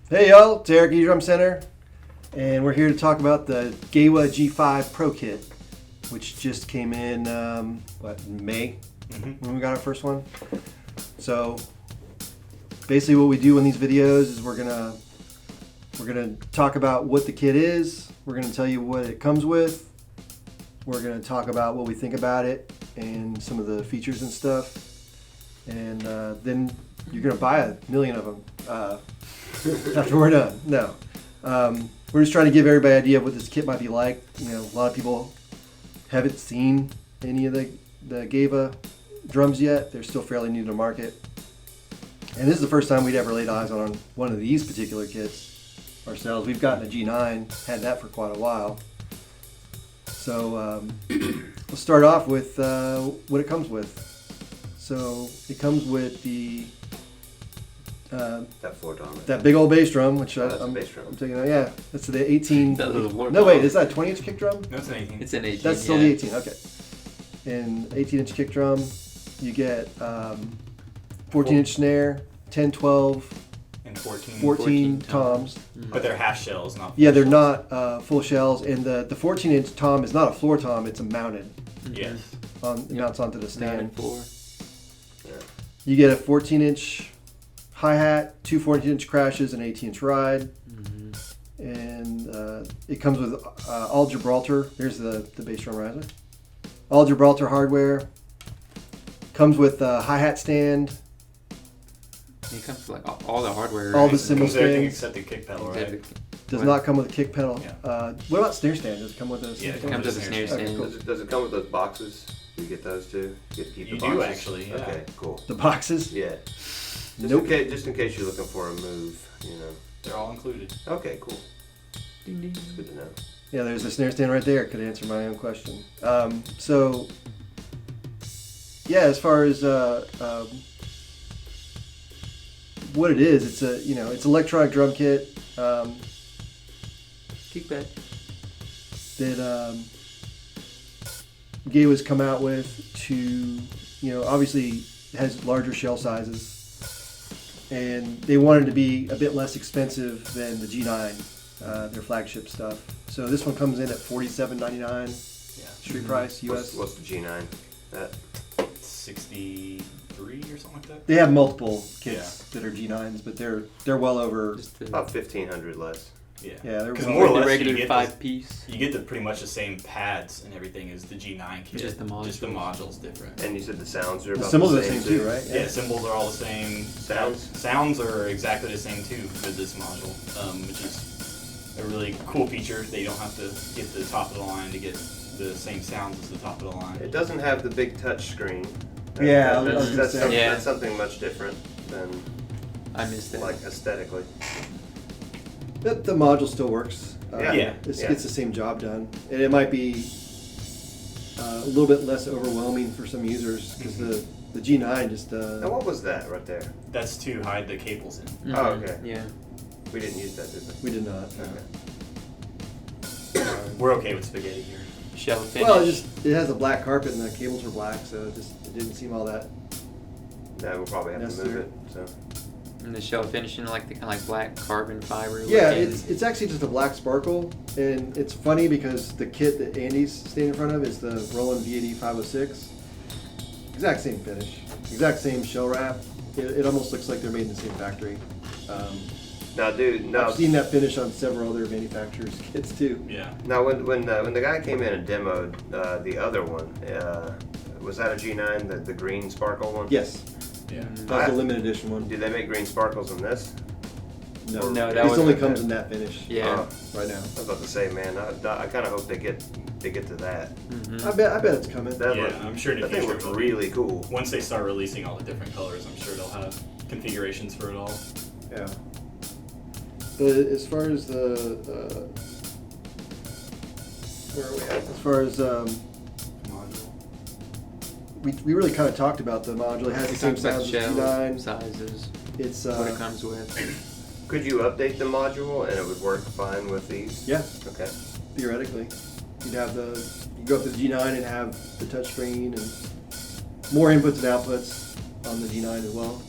Hey y'all, it's Eric, Edrumcenter, and we're here to talk about the Gewa G5 Pro kit, which just came in, May, when we got our first one. So basically what we do in these videos is we're gonna talk about what the kit is, we're gonna tell you what it comes with, we're gonna talk about what we think about it and some of the features and stuff, and then you're gonna buy 1 million of them. After we're done. No. We're just trying to give everybody an idea of what this kit might be like. You know, a lot of people haven't seen any of the Gewa drums yet. They're still fairly new to the market. And this is the first time we'd ever laid eyes on one of these particular kits ourselves. We've gotten a G9, had that for quite a while. So we'll start off with what it comes with. So it comes with the that floor drum. That big old bass drum, which I'm bass drum. I'm taking out. Yeah, that's the 18. No, wait, is that a 20-inch kick drum? No, it's an 18. It's an 18. That's still the 18. Okay. And 18-inch kick drum, you get 14-inch snare, 10, 12, and 14 toms. But they're half shells, not. Yeah, they're not full shells, and the 14-inch tom is not a floor tom; it's a mounted. Yes. It mounts onto the stand. Floor. Yeah. You get a 14-inch hi-hat, 2 14-inch crashes, and 18-inch ride, and it comes with all Gibraltar. Here's the bass drum riser. All Gibraltar hardware. Comes with a hi-hat stand. It comes with like all the hardware. All right? the cymbal Everything stands. except the kick pedal, right? Does not come with a kick pedal. Yeah. What about snare stand? Does it come with a Yeah, snare it stand? comes with a snare stand. Okay, cool. Does it come with those boxes? Do you get those too? You get to keep You the boxes? do actually, yeah. Okay, cool. The boxes? Yeah. Nope. Just in case you're looking for a move, you know. They're all included. Okay, cool. Ding, ding. It's good to know. Yeah, there's the snare stand right there. Could answer my own question. So, yeah, as far as what it is, it's electronic drum kit Kickback. that Gewa's come out with to, obviously has larger shell sizes, and they wanted to be a bit less expensive than the G9, their flagship stuff. So this one comes in at $47.99 Yeah. street price US. What's the G9? That 63 or something like that. They have multiple kits that are G9s, but they're well over. Just the, about 1,500 less. Yeah. Yeah, they're Because well more or the less regular you get 5-piece. You get pretty much the same pads and everything as the G9 kit. Just the modules. Just the modules different. And you said the sounds are The about cymbals the are the same too, right? Yeah, cymbals are all the same. Sounds are exactly the same too for this module, which is a really cool feature. They don't have to get the top of the line to get the same sounds as the top of the line. It doesn't have the big touch screen. Yeah, I was gonna that's, say. something, Yeah. that's something much different than I missed that. like aesthetically. The module still works. Yeah. This Yeah. gets the same job done, and it might be a little bit less overwhelming for some users because the G9 just. Now what was that right there? That's to hide the cables in. Oh, okay. Yeah. We didn't use that, did we? We did not. Okay. We're okay with spaghetti here. Shell finish. Well, it has a black carpet and the cables are black, so it didn't seem all that. No, we'll probably have to move Necessary. it. So. And the shell finishing like the kind of like black carbon fiber. Yeah, looking. it's actually just a black sparkle, and it's funny because the kit that Andy's standing in front of is the Roland V80 506. Exact same finish, exact same shell wrap. It almost looks like they're made in the same factory. Now, dude, I've seen that finish on several other manufacturers' kits too. Yeah. Now, when the guy came in and demoed the other one, was that a G9, the green sparkle one? Yes, Yeah. that's the limited edition one. Do they make green sparkles in this? No, No, that this was only okay. comes in that finish. Yeah. right now. I was about to say, man, I kind of hope they get to that. Mhm. I bet it's coming. That Yeah, look- I'm sure in the that thing future looks it'll be- really cool. Once they start releasing all the different colors, I'm sure they'll have configurations for it all. Yeah. But as far as the where are we at? As far as Module. we really kind of talked about the module. It has the We same talked about sounds as shells, G9. sizes, It's what it comes with. Could you update the module and it would work fine with these? yeah, Okay. theoretically, you go up to the G9 and have the touchscreen and more inputs and outputs on the G9 as well.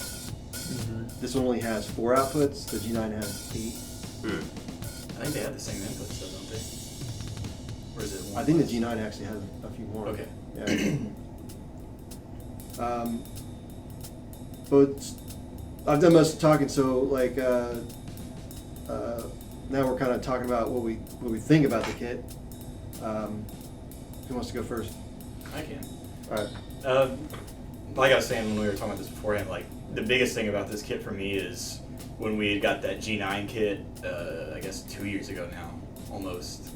This one only has 4 outputs. The G9 has 8. I think they have the same inputs though, don't they? Or is it one? I think the G9 actually has a few more. Okay. Yeah. But I've done most of the talking, so like now we're kind of talking about what we think about the kit. Who wants to go first? I can. All right. Like I was saying when we were talking about this beforehand, like the biggest thing about this kit for me is when we had got that G9 kit, I guess 2 years ago now, almost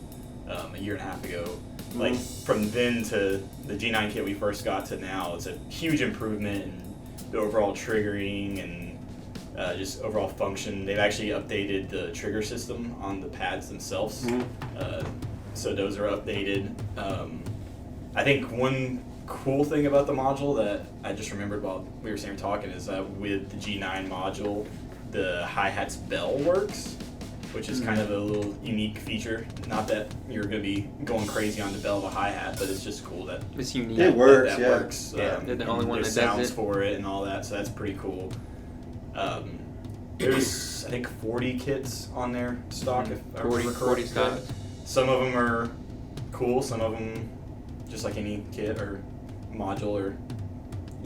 a year and a half ago. Like from then to the G9 kit we first got to now, it's a huge improvement in the overall triggering and just overall function. They've actually updated the trigger system on the pads themselves, so those are updated. I think one cool thing about the module that I just remembered while we were sitting talking is that with the G9 module, the hi-hat's bell works, which is kind of a little unique feature. Not that you're going to be going crazy on the bell of a hi-hat, but it's just cool that It's unique. It works, that yeah. works. They're the only one there's that does sounds it. for it and all that, so that's pretty cool. There's I think 40 kits on their stock, if I remember 40 correctly. stocks. Some of them are cool, some of them just like any kit or module or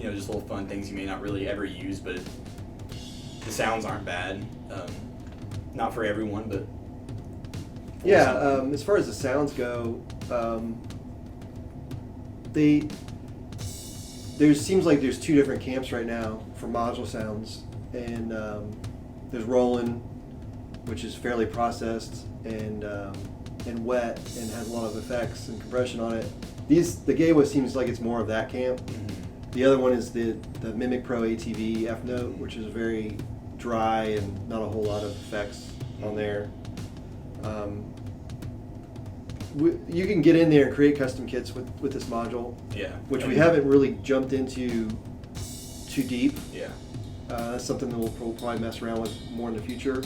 just little fun things you may not really ever use, but the sounds aren't bad. Not for everyone, but for Yeah, some. as far as the sounds go, there seems like there's 2 different camps right now for module sounds, and there's Roland, which is fairly processed and wet and has a lot of effects and compression on it. The Gewa seems like it's more of that camp. The other one is the Mimic Pro ATV F Note, which is very dry and not a whole lot of effects on there. You can get in there and create custom kits with this module, Yeah. which we haven't really jumped into too deep. Yeah. That's something that we'll probably mess around with more in the future.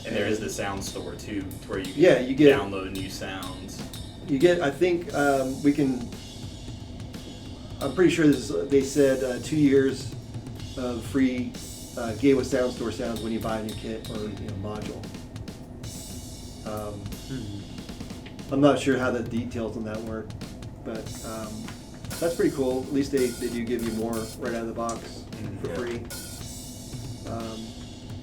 And there is the sound store too, to where you can You get download new sounds. I think we can. I'm pretty sure they said 2 years of free Gewa Sound Store sounds when you buy a new kit or module. I'm not sure how the details on that work, but that's pretty cool. At least they do give you more right out of the box for free.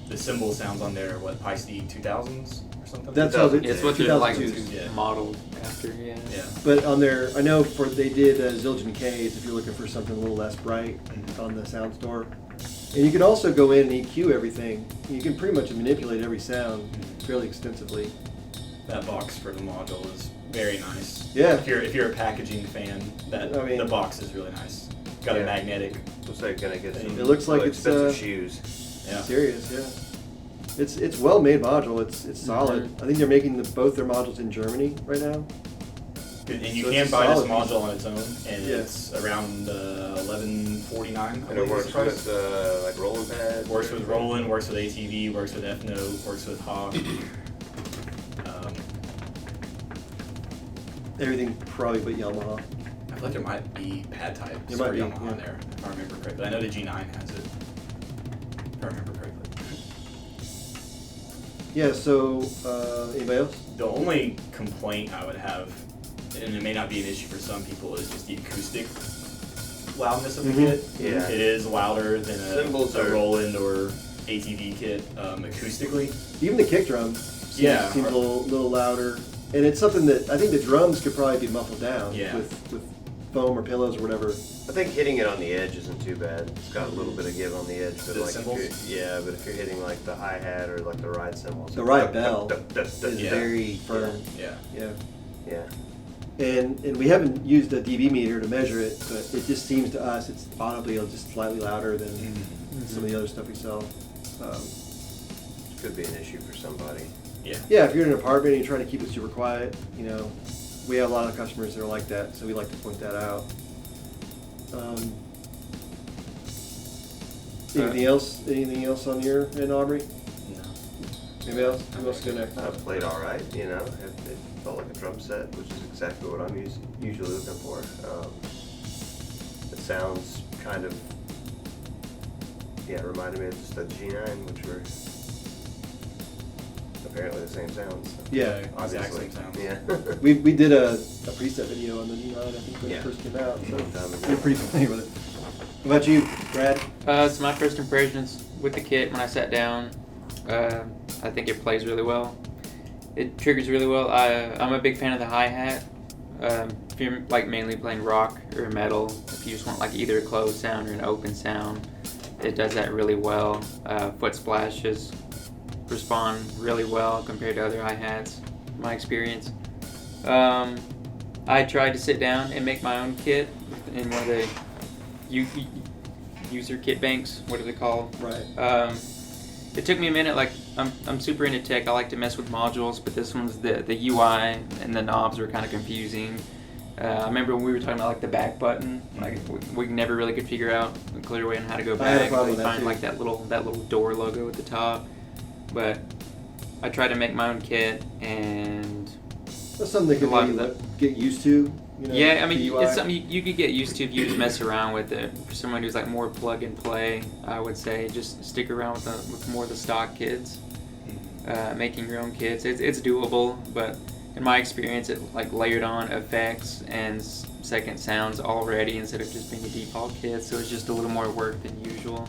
The cymbal sounds on there, what, Peisty 2000s or something? That's how It's what they're like 2002s. modeled after, yeah. Yeah. But on there, I know they did Zildjian Ks if you're looking for something a little less bright on the sound store. And you can also go in and EQ everything. You can pretty much manipulate every sound fairly extensively. That box for the module is very nice. Yeah. If you're a packaging fan, the box is really nice. Got a magnetic. Looks like gonna get some It looks like really it's, expensive shoes. Yeah. Serious, yeah. It's well made module. It's solid. I think they're making both their modules in Germany right now. And you So can it's a buy this solid piece. module on its own, and it's around $11.49. And it works with like rolling pads. Works with Roland, works with ATV, works with F Note, works with Hawk. Everything probably but Yamaha. I feel like there might be pad types There for might be, Yamaha yeah. on there, if I remember correctly. I know the G9 has it, if I remember correctly. Yeah, so anybody else? The only complaint I would have, and it may not be an issue for some people, is just the acoustic loudness of the kit. Yeah. It is louder than Cymbals a are- Roland or ATV kit acoustically. Even the kick drum seems a little louder. And it's something that I think the drums could probably be muffled down with foam or pillows or whatever. I think hitting it on the edge isn't too bad. It's got a little bit of give on the edge, but The like cymbals? but if you're hitting like the hi hat or like the ride cymbals, The ride bell is is very firm. Yeah. Yeah. And we haven't used a dB meter to measure it, but it just seems to us it's audibly just slightly louder than some of the other stuff we sell. Could be an issue for somebody. Yeah. Yeah, if you're in an apartment and you're trying to keep it super quiet, we have a lot of customers that are like that, so we like to point that out. Anything else? Anything else on your end, Aubrey? No. Anybody else? Who else go next? Played all right, It felt like a drum set, which is exactly what I'm usually looking for. It sounds kind of Yeah, it reminded me of just the G9, which were apparently the same sounds. So. Yeah, exact Obviously. same sound. Yeah. we did a preset video on the G9, I think, when Yeah. it first came out, so Long time ago. we're pretty familiar with it. What about you, Brad? So my first impressions with the kit when I sat down, I think it plays really well. It triggers really well. I'm a big fan of the hi-hat. If you're like mainly playing rock or metal, if you just want like either a closed sound or an open sound, it does that really well. Foot splashes respond really well compared to other hi-hats, in my experience. I tried to sit down and make my own kit in one of the user kit banks. What are they called? Right. It took me a minute. Like I'm super into tech. I like to mess with modules, but this one's the UI and the knobs were kind of confusing. I remember when we were talking about like the back button, like we never really could figure out a clear way on how to go I had a back. problem Like, with that find too. like that little door logo at the top. But I tried to make my own kit, and That's something that A lot can of maybe get used to. You know, yeah, I mean, the UI. it's something you could get used to if you just mess around with it. For someone who's like more plug and play, I would say just stick around with more of the stock kits. Making your own kits, it's doable, but in my experience, it like layered on effects and second sounds already instead of just being a default kit. So it's just a little more work than usual.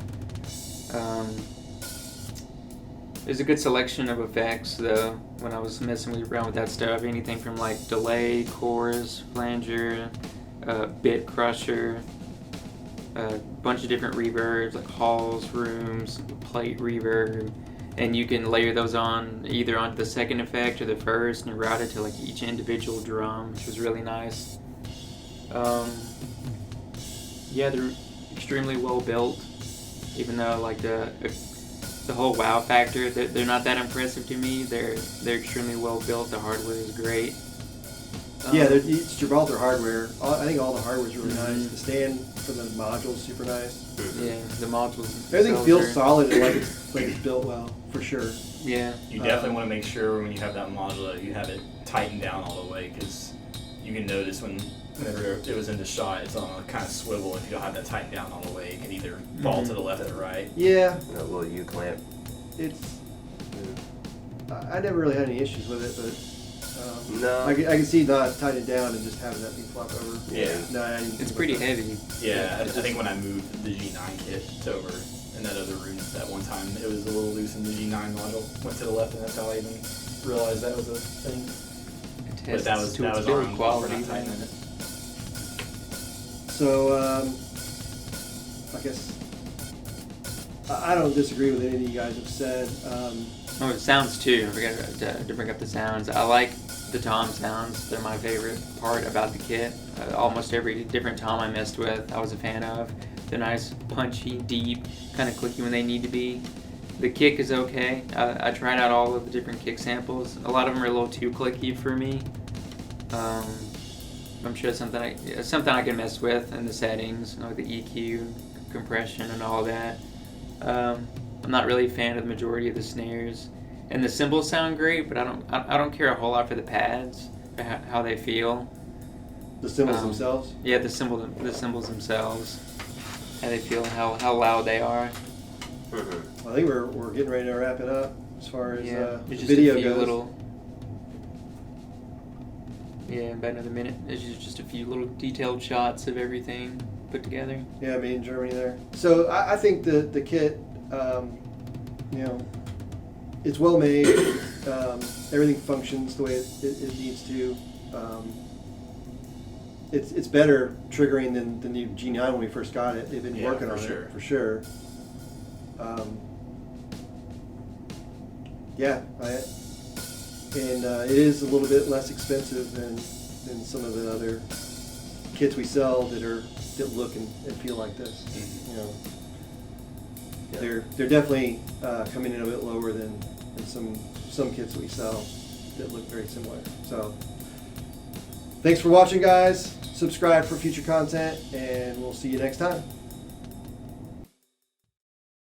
There's a good selection of effects though. When I was messing around with that stuff, anything from like delay, chorus, flanger, bit crusher, a bunch of different reverbs like halls, rooms, plate reverb, and you can layer those on either onto the second effect or the first and route it to like each individual drum, which was really nice. Yeah, they're extremely well built, even though like the whole wow factor, they're not that impressive to me. They're extremely well built. The hardware is great. Yeah, it's Gibraltar hardware. I think all the hardware is really nice. The stand for the module's super nice. Yeah, the modules. Everything themselves feels are- solid and like it's built well, for sure. Yeah. You definitely want to make sure when you have that module that you have it tightened down all the way, because you can notice whenever it was in the shot, it's on a kind of swivel. If you don't have that tightened down all the way, it can either fall to the left or the right. Yeah, And that little U clamp. it's. I never really had any issues with it, but No. I can see not tying it down and just having that thing flop over. Yeah. No, I didn't It's think pretty about that. heavy. Yeah, I think when I moved the G9 kit over in that other room that one time, it was a little loose in the G9 module. Went to the left, and that's how I even realized that was a thing. It But that tests was to its our build own quality. quality. Not tightening it. So, I guess I don't disagree with anything you guys have said. Oh, it sounds too. I forgot to bring up the sounds. I like the tom sounds. They're my favorite part about the kit. Almost every different tom I messed with, I was a fan of. They're nice, punchy, deep, kind of clicky when they need to be. The kick is okay. I tried out all of the different kick samples. A lot of them are a little too clicky for me. I'm sure it's something I can mess with in the settings, like the EQ, compression, and all that. I'm not really a fan of the majority of the snares, and the cymbals sound great, but I don't care a whole lot for the pads, or how they feel. The cymbals themselves. Yeah, the cymbals themselves, how they feel, how loud they are. Mm-hmm. I think we're getting ready to wrap it up as far as There's just video a few goes. little. Yeah, about another minute. There's just a few little detailed shots of everything put together. Yeah, made in Germany there. So I think the kit, it's well made. Everything functions the way it needs to. It's better triggering than the new G9 when we first got it. They've been Yeah, working for on sure. it for sure. It is a little bit less expensive than some of the other kits we sell that look and feel like this. Mhm. You know, Yeah. they're definitely coming in a bit lower than some kits that we sell that look very similar. So, thanks for watching, guys. Subscribe for future content, and we'll see you next time.